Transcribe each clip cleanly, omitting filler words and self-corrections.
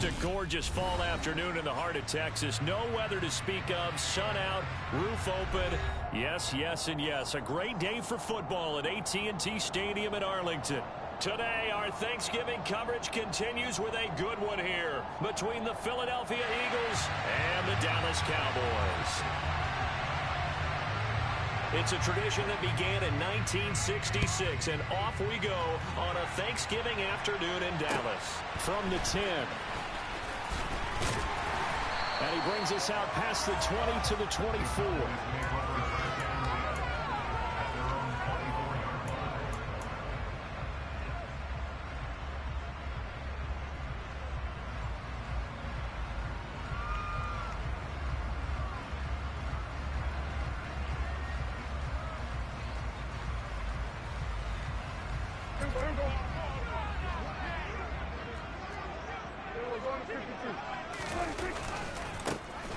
Just a gorgeous fall afternoon in the heart of Texas. No weather to speak of. Sun out, roof open. Yes, yes, and yes. A great day for football at AT&T Stadium in Arlington. Today, our Thanksgiving coverage continues with a good one here between the Philadelphia Eagles and the Dallas Cowboys. It's a tradition that began in 1966, and off we go on a Thanksgiving afternoon in Dallas. From the 10. And he brings us out past the 20 to the 24.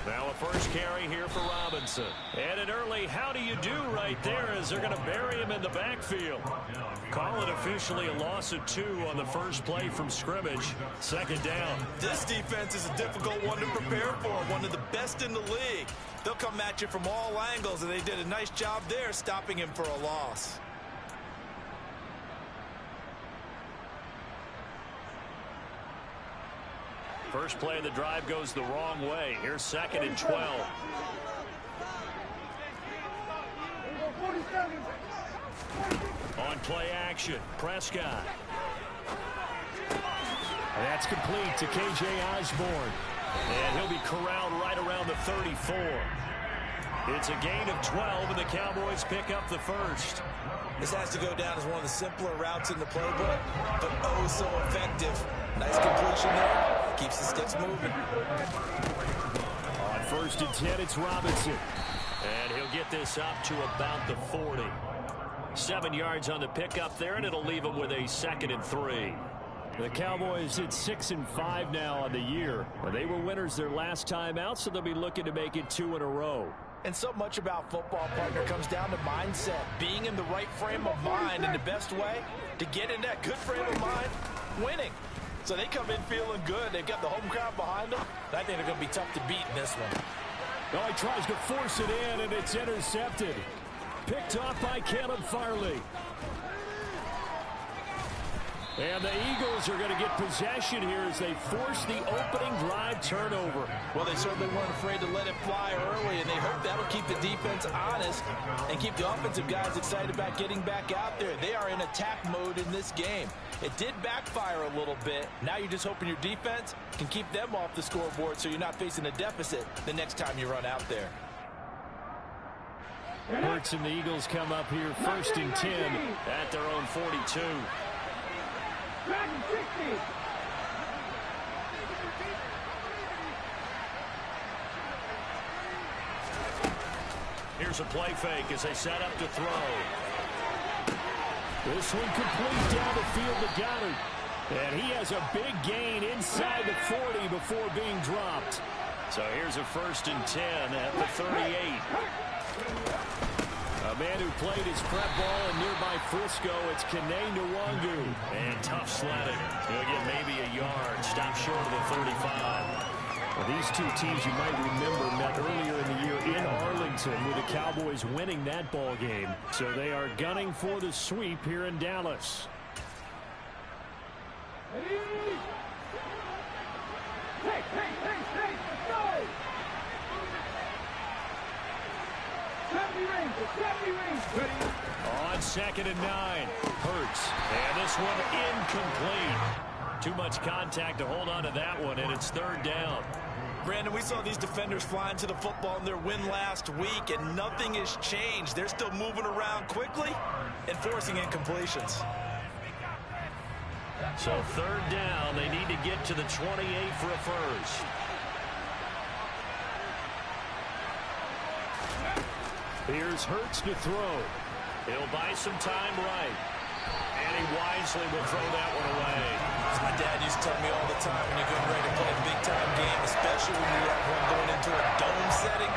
Now a first carry here for Robinson. And an early how do you do right there as they're going to bury him in the backfield. Call it officially a loss of 2 on the first play from scrimmage. Second down. This defense is a difficult one to prepare for. One of the best in the league. They'll come at you from all angles, and they did a nice job there stopping him for a loss. First play of the drive goes the wrong way. Here's 2nd and 12. On play action, Prescott. That's complete to K.J. Osborne. And he'll be corralled right around the 34. It's a gain of 12, and the Cowboys pick up the first. This has to go down as one of the simpler routes in the playbook, but oh so effective. Nice completion there. Keeps the sticks moving. On 1st and 10, it's Robinson. And he'll get this up to about the 40. 7 yards on the pickup there, and it'll leave him with a 2nd and 3. The Cowboys at 6-5 now on the year. They were winners their last time out, so they'll be looking to make it 2 in a row. And so much about football, partner, comes down to mindset. Being in the right frame of mind, and the best way to get in that good frame of mind, winning. So they come in feeling good. They've got the home crowd behind them. I think they're going to be tough to beat in this one. Oh, he tries to force it in, and it's intercepted. Picked off by Caleb Farley. And the Eagles are going to get possession here as they force the opening drive turnover. Well, they certainly weren't afraid to let it fly early, and they hope that'll keep the defense honest and keep the offensive guys excited about getting back out there. They are in attack mode in this game. It did backfire a little bit. Now you're just hoping your defense can keep them off the scoreboard so you're not facing a deficit the next time you run out there. Hurts and the Eagles come up here 1st and 10 at their own 42. Here's a play fake as they set up to throw. This one complete down the field to Goddard. And he has a big gain inside the 40 before being dropped. So here's a 1st and 10 at the 38. A man who played his prep ball in nearby Frisco, it's Kene Nwangu. And tough sledding. He'll get maybe a yard, stop short of the 35. Well, these two teams, you might remember, met earlier in the year in Arlington with the Cowboys winning that ball game. So they are gunning for the sweep here in Dallas. On 2nd and 9, Hurts. And this one incomplete. Too much contact to hold on to that one, and it's 3rd down. Brandon, we saw these defenders flying to the football in their win last week, and nothing has changed. They're still moving around quickly and forcing incompletions. So 3rd down, they need to get to the 28 for a first. Here's Hurts to throw. He'll buy some time right. And he wisely will throw that one away. As my dad used to tell me all the time, when you're getting ready to play a big-time game, especially when you have one going into a dome setting,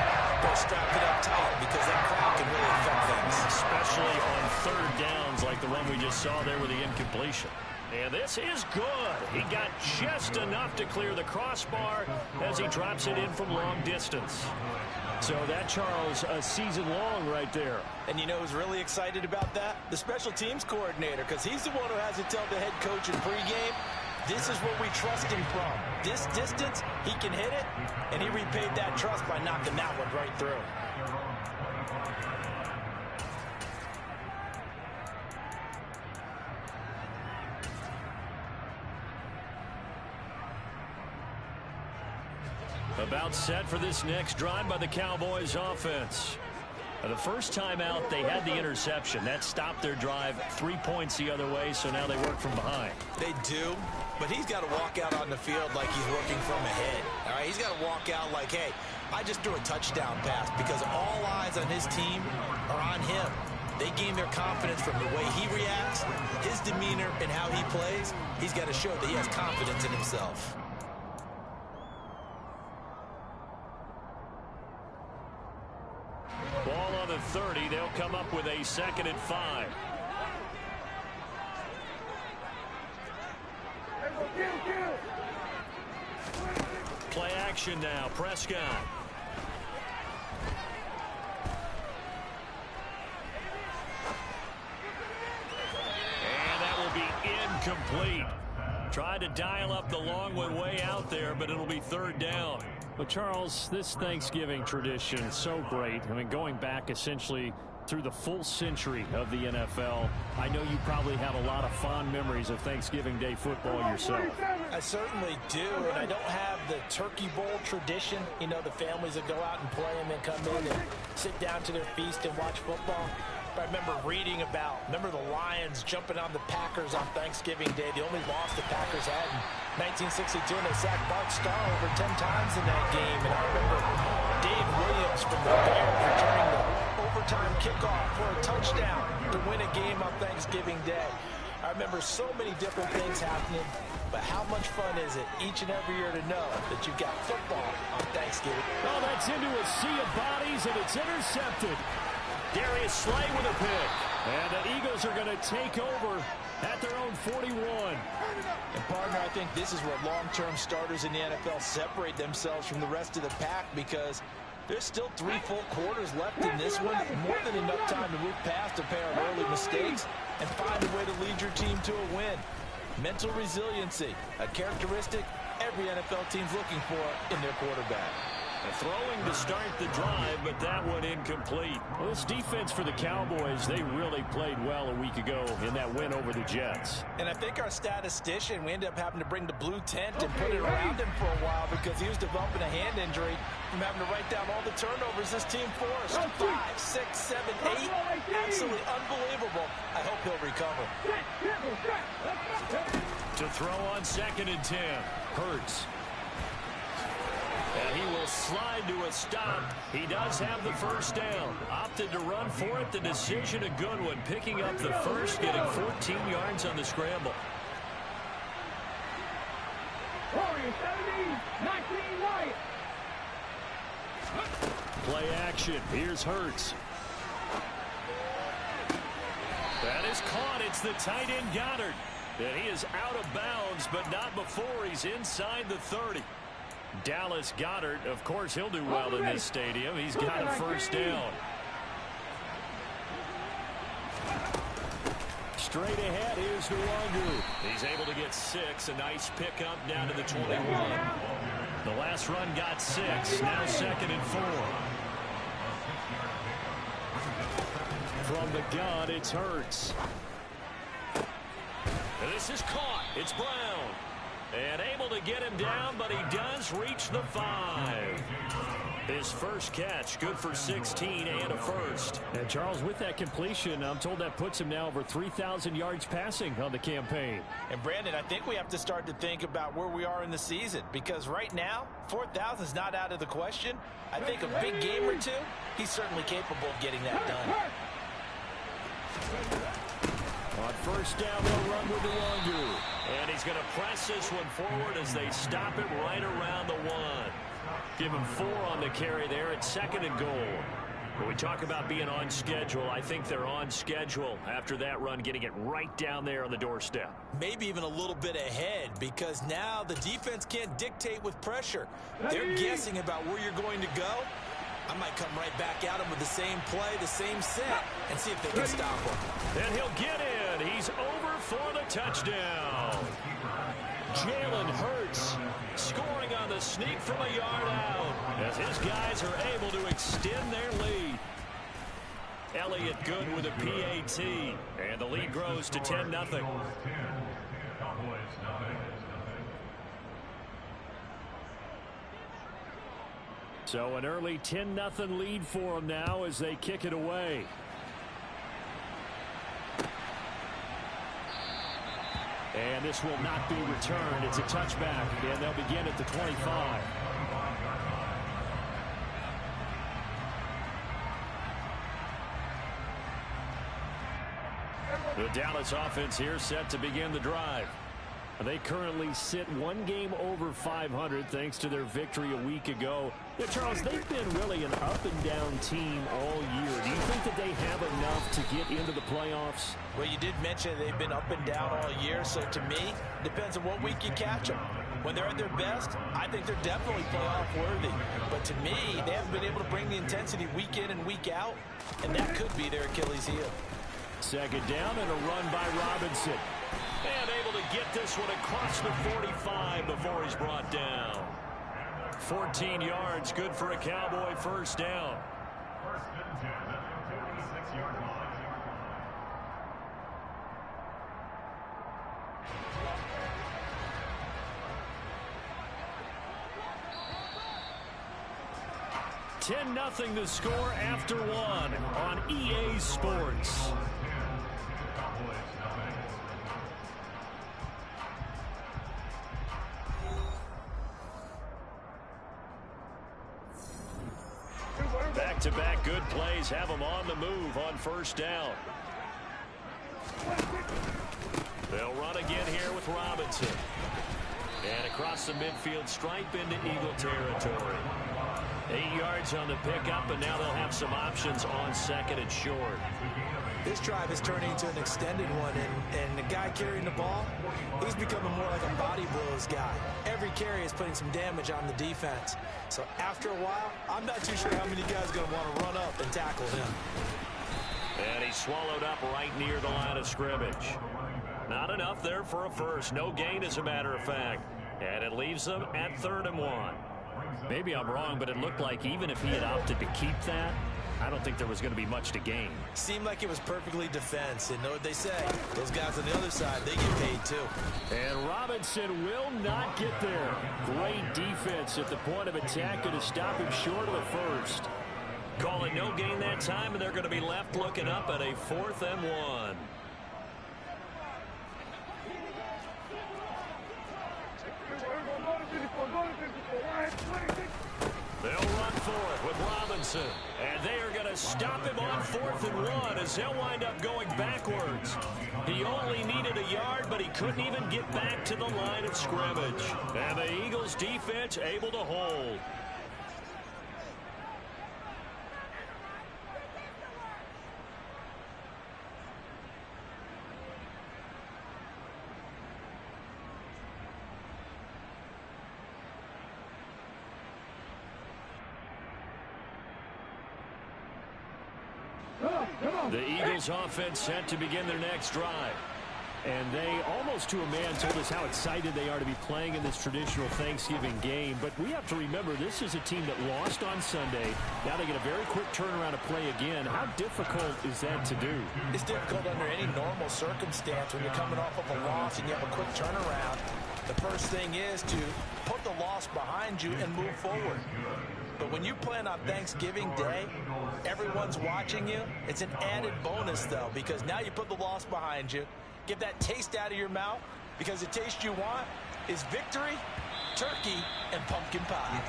better strap it up tight because that crowd can really affect things. Especially on 3rd downs like the one we just saw there with the incompletion. And this is good. He got just enough to clear the crossbar as he drops it in from long distance. So that, Charles, a season long right there. And you know who's really excited about that? The special teams coordinator, because he's the one who has to tell the head coach in pregame, this is what we trust him from. This distance, he can hit it, and he repaid that trust by knocking that one right through. About set for this next drive by the Cowboys offense. The first time out, they had the interception. That stopped their drive 3 points the other way, so now they work from behind. They do, but he's got to walk out on the field like he's working from ahead. All right, he's got to walk out like, hey, I just threw a touchdown pass, because all eyes on his team are on him. They gain their confidence from the way he reacts, his demeanor, and how he plays. He's got to show that he has confidence in himself. Ball on the 30. They'll come up with a 2nd and 5. Play action now. Prescott. And that will be incomplete. Tried to dial up the long one way out there, but it'll be 3rd down. But, Charles, this Thanksgiving tradition is so great. I mean, going back essentially through the full century of the NFL, I know you probably have a lot of fond memories of Thanksgiving Day football yourself. I certainly do, and I don't have the Turkey Bowl tradition. You know, the families that go out and play and then come in and sit down to their feast and watch football. I remember reading about, the Lions jumping on the Packers on Thanksgiving Day. The only loss the Packers had in 1962, and they sacked Bart Starr over 10 times in that game. And I remember Dave Williams from the Bears returning the overtime kickoff for a touchdown to win a game on Thanksgiving Day. I remember so many different things happening, but how much fun is it each and every year to know that you've got football on Thanksgiving? Oh, that's into a sea of bodies, and it's intercepted. Darius Slay with a pick. And the Eagles are going to take over at their own 41. And, partner, I think this is where long-term starters in the NFL separate themselves from the rest of the pack, because there's still 3 full quarters left in this one. More than enough time to move past a pair of early mistakes and find a way to lead your team to a win. Mental resiliency, a characteristic every NFL team's looking for in their quarterback. Throwing to start the drive, but that one incomplete. Well, this defense for the Cowboys, they really played well a week ago in that win over the Jets. And I think our statistician, we ended up having to bring the blue tent and put it around him for a while, because he was developing a hand injury from having to write down all the turnovers this team forced. 5, 6, 7, 8. Absolutely unbelievable. I hope he'll recover. To throw on 2nd and 10. Hurts. And he will slide to a stop. He does have the 1st down. Opted to run for it. The decision a good one. Picking up the 1st, getting 14 yards on the scramble. Play action. Here's Hurts. That is caught. It's the tight end Goddard. And he is out of bounds, but not before he's inside the 30. Dallas Goedert, of course, he'll do well in this stadium. He's got a 1st down. Straight ahead, here's Nwangu. He's able to get 6. A nice pickup down to the 21. The last run got 6. Now 2nd and 4. From the gun, it's Hurts. And this is caught. It's Brown. And able to get him down, but he does reach the 5. His first catch, good for 16 and a 1st. And Charles, with that completion, I'm told that puts him now over 3,000 yards passing on the campaign. And Brandon, I think we have to start to think about where we are in the season, because right now, 4,000 is not out of the question. I think a big game or two, he's certainly capable of getting that done. On 1st down, they'll run with Nwangu. And he's going to press this one forward as they stop it right around the 1. Give him 4 on the carry there at 2nd and goal. When we talk about being on schedule, I think they're on schedule after that run, getting it right down there on the doorstep. Maybe even a little bit ahead, because now the defense can't dictate with pressure. They're guessing about where you're going to go. I might come right back at him with the same play, the same set, and see if they can stop him. And he'll get in. He's over for the touchdown. Jalen Hurts scoring on the sneak from a yard out as his guys are able to extend their lead. Elliott good with a PAT, and the lead grows to 10-0. So an early 10-0 lead for them now as they kick it away. And this will not be returned. It's a touchback, and they'll begin at the 25. The Dallas offense here set to begin the drive. They currently sit one game over 500 thanks to their victory a week ago. Yeah, Charles, they've been really an up-and-down team all year. Do you think that they have enough to get into the playoffs? Well, you did mention they've been up and down all year, so to me, it depends on what week you catch them. When they're at their best, I think they're definitely playoff worthy. But to me, they haven't been able to bring the intensity week in and week out, and that could be their Achilles heel. Second down and a run by Robinson. And able to get this one across the 45 before he's brought down. 14 yards, good for a Cowboy first down. $10-0 the score after one on EA Sports. Back-to-back good plays have them on the move on first down. They'll run again here with Robinson. And across the midfield stripe into Eagle territory. 8 yards on the pickup, and now they'll have some options on second and short. This drive is turning into an extended one, and the guy carrying the ball, he's becoming more like a body blows guy. Every carry is putting some damage on the defense. So after a while, I'm not too sure how many guys are going to want to run up and tackle him. And he's swallowed up right near the line of scrimmage. Not enough there for a first. No gain, as a matter of fact. And it leaves them at 3rd and 1. Maybe I'm wrong, but it looked like even if he had opted to keep that, I don't think there was going to be much to gain. Seemed like it was perfectly defense. And know what they say, those guys on the other side, they get paid too. And Robinson will not get there. Great defense at the point of attack to stop him short of the first. Calling no gain that time, and they're going to be left looking up at a 4th and 1. They'll run for it with Robinson. And they are going to stop him on 4th and 1 as they'll wind up going backwards. He only needed a yard, but he couldn't even get back to the line of scrimmage. And the Eagles defense able to hold. The Eagles offense set to begin their next drive. And they, almost to a man, told us how excited they are to be playing in this traditional Thanksgiving game. But we have to remember, this is a team that lost on Sunday. Now they get a very quick turnaround to play again. How difficult is that to do? It's difficult under any normal circumstance when you're coming off of a loss and you have a quick turnaround. The first thing is to put the loss behind you and move forward. But when you play on Thanksgiving Day, everyone's watching you. It's an added bonus, though, because now you put the loss behind you. Get that taste out of your mouth, because the taste you want is victory, turkey, and pumpkin pie.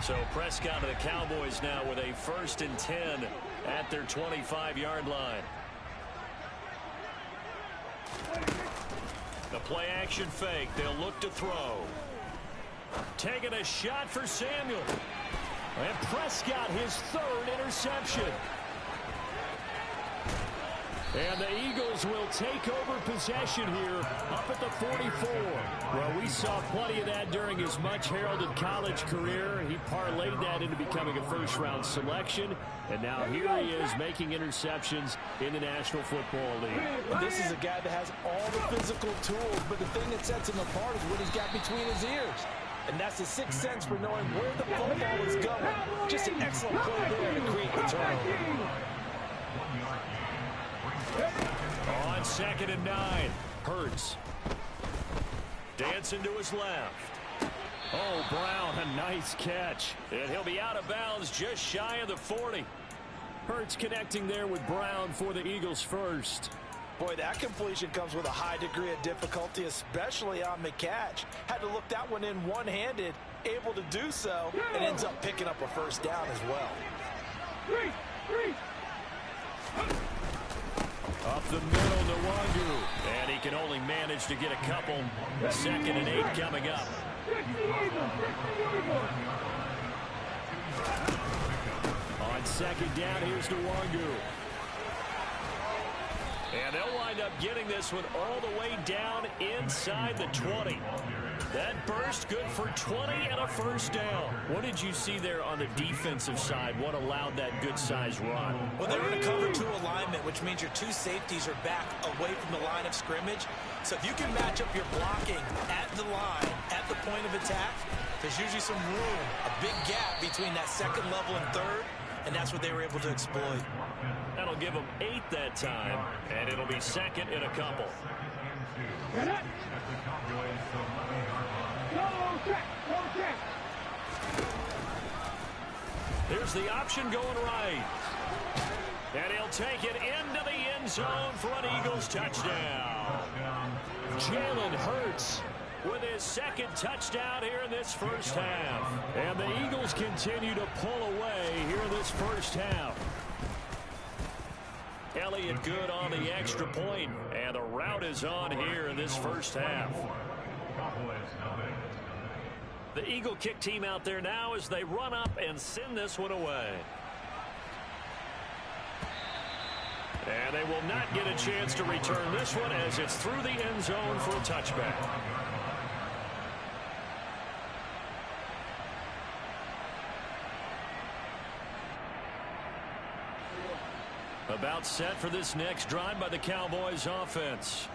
So Prescott and the Cowboys now with a 1st and 10 at their 25-yard line. The play action fake. They'll look to throw. Taking a shot for Samuel. And Prescott, his 3rd interception. And the Eagles will take over possession here up at the 44. Well, we saw plenty of that during his much-heralded college career. He parlayed that into becoming a first-round selection. And now here he is making interceptions in the National Football League. Well, this is a guy that has all the physical tools, but the thing that sets him apart is what he's got between his ears. And that's the sixth sense for knowing where the football is going. Just an excellent play there to create the turnover. On 2nd and 9, Hurts. Dancing to his left. Oh, Brown, a nice catch. And he'll be out of bounds just shy of the 40. Hurts connecting there with Brown for the Eagles first. Boy, that completion comes with a high degree of difficulty, especially on the catch. Had to look that one in one-handed, able to do so, and ends up picking up a first down as well. Up the middle, Nwangu. And he can only manage to get a couple. 2nd and 8 coming up. On 2nd down, here's Nwangu. And they'll wind up getting this one all the way down inside the 20. That burst good for 20 and a first down. What did you see there on the defensive side? What allowed that good-sized run? Well, they're in a cover 2 alignment, which means your 2 safeties are back away from the line of scrimmage. So if you can match up your blocking at the line, at the point of attack, there's usually some room, a big gap between that 2nd level and 3rd, and that's what they were able to exploit. That'll give them 8 that time, and it'll be 2nd and a couple. Here's the option going right. And he'll take it into the end zone for an Eagles touchdown. Jalen Hurts with his 2nd touchdown here in this first half. And the Eagles continue to pull away here in this first half. Elliott good on the extra point, and the route is on here in this first half. The Eagle kick team out there now as they run up and send this one away. And they will not get a chance to return this one as it's through the end zone for a touchback. About set for this next drive by the Cowboys offense.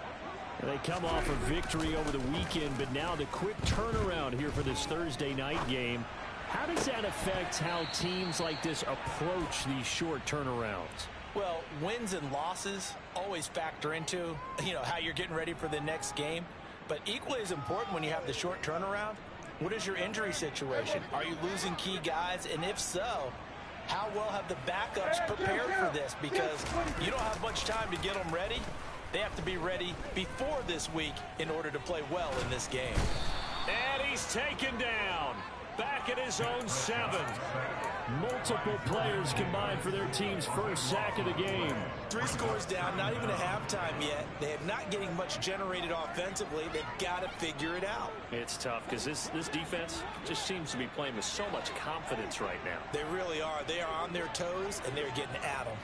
They come off a victory over the weekend, but now the quick turnaround here for this Thursday night game. How does that affect how teams like this approach these short turnarounds? Well, wins and losses always factor into, how you're getting ready for the next game. But equally as important when you have the short turnaround, what is your injury situation? Are you losing key guys? And if so, how well have the backups prepared for this? Because you don't have much time to get them ready. They have to be ready before this week in order to play well in this game. And he's taken down. Back at his own 7. Multiple players combined for their team's first sack of the game. 3 scores down, not even a halftime yet. They are not getting much generated offensively. They've got to figure it out. It's tough because this defense just seems to be playing with so much confidence right now. They really are. They are on their toes, and they're getting at them.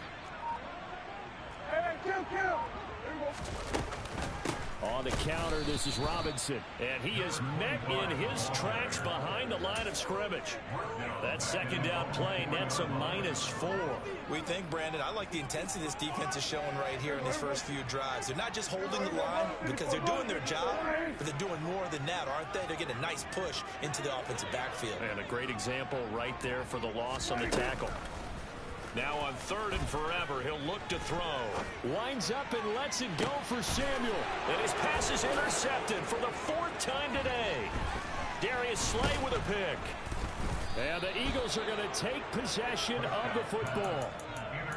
On the counter, this is Robinson. And he is met in his tracks behind the line of scrimmage. That 2nd down play nets a -4. We think, Brandon, I like the intensity this defense is showing right here in these first few drives. They're not just holding the line because they're doing their job, but they're doing more than that, aren't they? They're getting a nice push into the offensive backfield. And a great example right there for the loss on the tackle. Now on 3rd and forever, he'll look to throw. Winds up and lets it go for Samuel. And his pass is intercepted for the 4th time today. Darius Slay with a pick. And the Eagles are going to take possession of the football.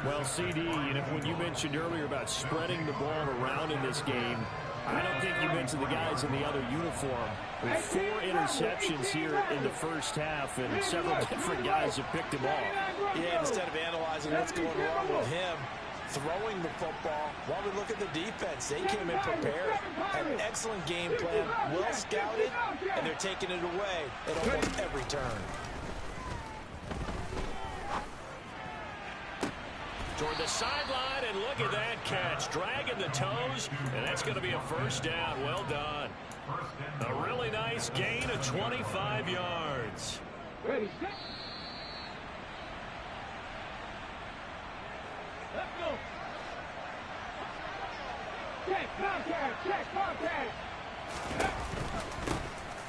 Well, CD, when you mentioned earlier about spreading the ball around in this game, I don't think you mentioned the guys in the other uniform. With 4 interceptions here in the first half, and several different guys have picked him off. Yeah, instead of analyzing what's going wrong with him, throwing the football, while we look at the defense, they came in prepared, had an excellent game plan, well scouted, and they're taking it away at almost every turn. Toward the sideline, and look at that catch. Dragging the toes, and that's going to be a first down. Well done. A really nice gain of 25 yards. Ready, set. Let's go. Check contact, check contact.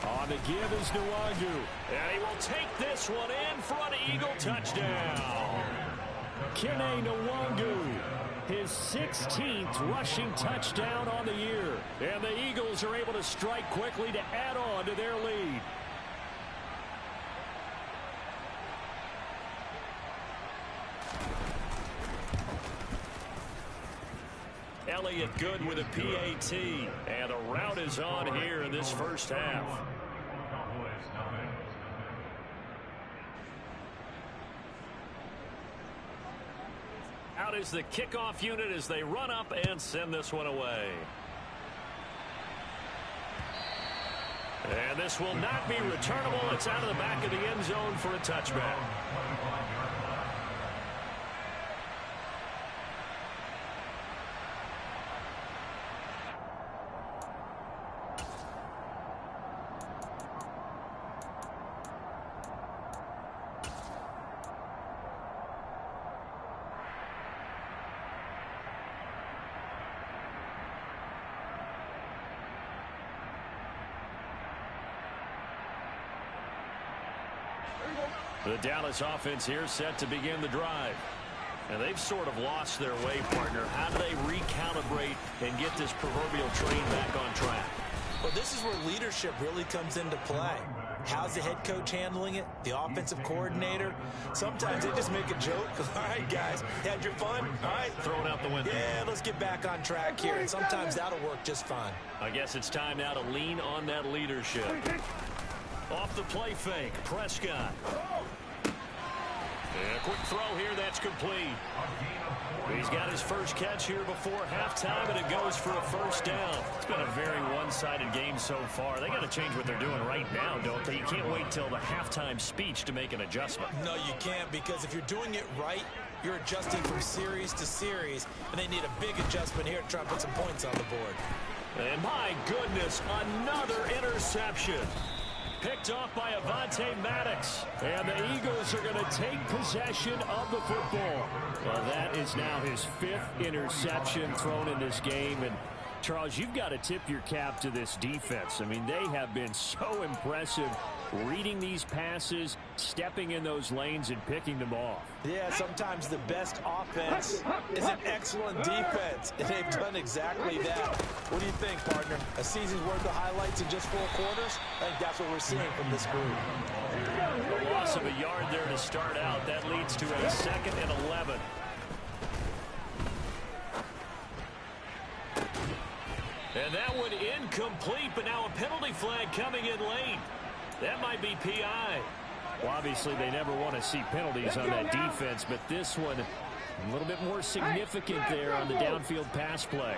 On the give is Nwangu, and he will take this one in for an Eagle touchdown. Kene Nwangu, his 16th rushing touchdown on the year. And the Eagles are able to strike quickly to add on to their lead. Elliott Good with a PAT. And a rout is on here in this first half. Out is the kickoff unit as they run up and send this one away. And this will not be returnable. It's out of the back of the end zone for a touchback. The Dallas offense here set to begin the drive. And they've sort of lost their way, partner. How do they recalibrate and get this proverbial train back on track? Well, this is where leadership really comes into play. How's the head coach handling it? The offensive coordinator? Sometimes they just make a joke. All right, guys, had your fun? All right. Throw it out the window. Yeah, let's get back on track here. And sometimes that'll work just fine. I guess it's time now to lean on that leadership. Off the play fake, Prescott. And a quick throw here, that's complete. He's got his first catch here before halftime, and it goes for a first down. It's been a very one-sided game so far. They got to change what they're doing right now, don't they? You can't wait till the halftime speech to make an adjustment. No, you can't, because if you're doing it right, you're adjusting from series to series, and they need a big adjustment here to try and put some points on the board. And my goodness, another interception. Picked off by Avonte Maddox. And the Eagles are going to take possession of the football. Well, that is now his 5th interception thrown in this game. And, Charles, you've got to tip your cap to this defense. I mean, they have been so impressive reading these passes, stepping in those lanes, and picking them off. Yeah, sometimes the best offense is an excellent defense, and they've done exactly that. What do you think, partner? A season's worth of highlights in just 4 quarters? I think that's what we're seeing from this group. The loss of a yard there to start out. That leads to a 2nd and 11. And that one incomplete, but now a penalty flag coming in late. That might be PI. Well, obviously, they never want to see penalties on that defense, but this one a little bit more significant there on the downfield pass play.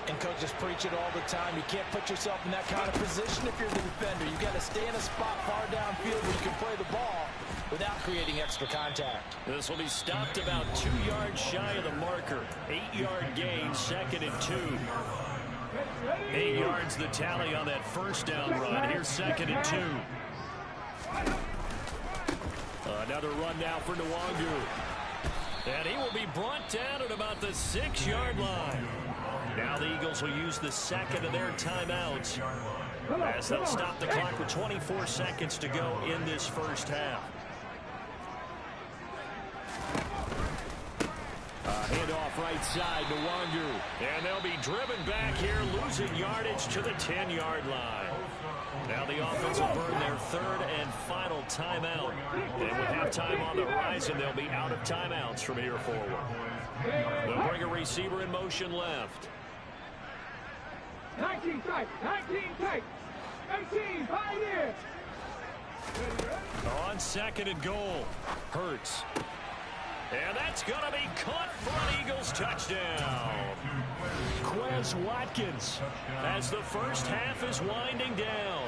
And coaches preach it all the time. You can't put yourself in that kind of position if you're the defender. You've got to stay in a spot far downfield where you can play the ball without creating extra contact. This will be stopped about 2 yards shy of the marker. 8-yard gain, 2nd and 2. 8 yards the tally on that first down run. Here's 2nd and 2. Another run now for Nwangu. And he will be brought down at about the 6-yard line. Now the Eagles will use the 2nd of their timeouts as they'll stop the clock with 24 seconds to go in this first half. Handoff right side, Nwangu. And they'll be driven back here, losing yardage to the 10-yard line. Now the offense will burn their 3rd and final timeout. And with halftime on the horizon, they'll be out of timeouts from here forward. They'll bring a receiver in motion left. 19 tight. 19 tight. 18, Pioneer. On second and goal, Hurts. And that's going to be caught for an Eagles touchdown. Quez Watkins as the first half is winding down.